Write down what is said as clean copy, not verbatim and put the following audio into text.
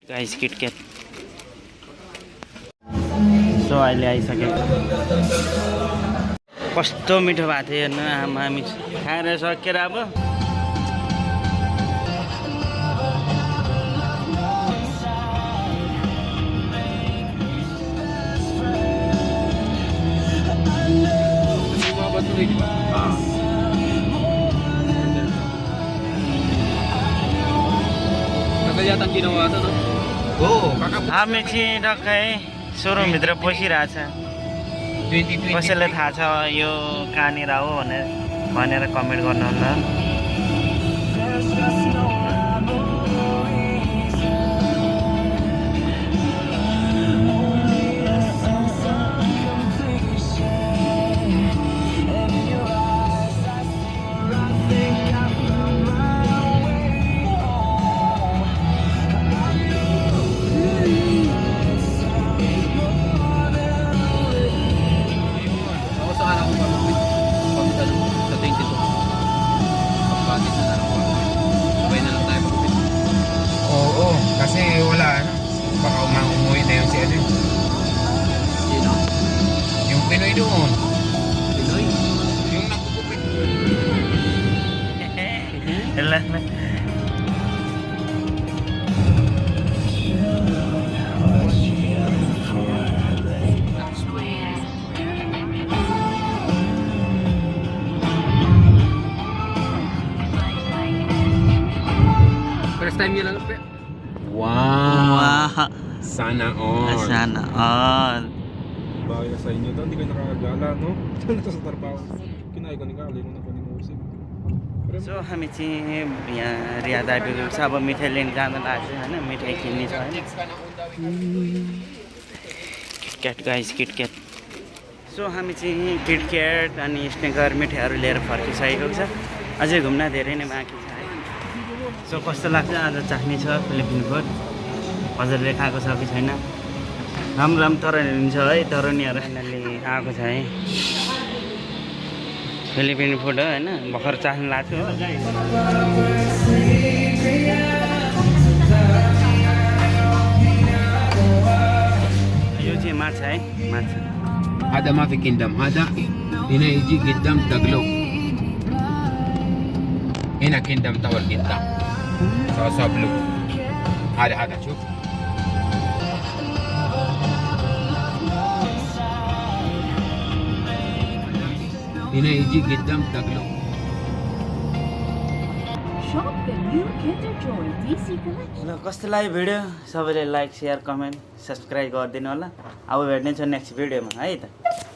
Guys KitKat सो अहिले आइसक्यो कस्तो मिठो भएको थियो हेर्नु आमा हामी खाएर सकेर अब Yatang ginawa ito, no? Oo, हामी चाहिँ टक्कै सोरुमभित्र पसिरहेछ 2020 कसैलाई थाहा छ यो कहाँनिर हो भनेर कमेन्ट गर्नुहोला Ako sa anak ko pagpapit sa 22. Pagpapit na lang ako. Sabay na lang tayo pagpapit. Oo, kasi wala ano. Baka umuwi na yung si ano. Sino? Yung Pinoy doon. Pinoy? Yung nagpupupit. Wala na First time niya lang, pe. Wow. wow Sana all. sana all Bagay na sa inyo daw, hindi kayo nakakagala, no? Dito sa trabaho. Kinaya ko ni Kali nung napaningusip. सो हामी चाहिँ यहाँ रियाद आइपुगेको छ अब मिठाई लिन जान लाग्छ होइन मिठाई किन्ने छ होइन किटक्याट गाइस किटक्याट सो हामी चाहिँ किटक्याट अनि स्नेकर मिठाईहरू लिएर फर्किसकेको छ अझै घुम्न धेरै नै बाँकी छ है सो कस्तो लाग्छ आज चाख्ने छ फिलिपिन फुड हजुरले खाएको छ कि छैन राम्रो राम्रो तरुनीहरू छ है तरुनीहरू यिनीहरूले आएको छ है फिलिपिन फुड हो होइन भर्खर चाख्नु लाग्थ्यो हो यो चाहिँ माछा है माछा هذا ما في كندم هذا هنا يجي قدام تقلو هنا كندم طول قدام سوا بلو هذا شوف هنا يجي قدام تقلو Shop the new Kinder Joy DC collection. ल कस्तो लाग्यो भिडियो सबैले लाइक सेयर कमेन्ट सब्सक्राइब गरिदिनु होला अब भेट्नेछौँ नेक्स्ट भिडियोमा है त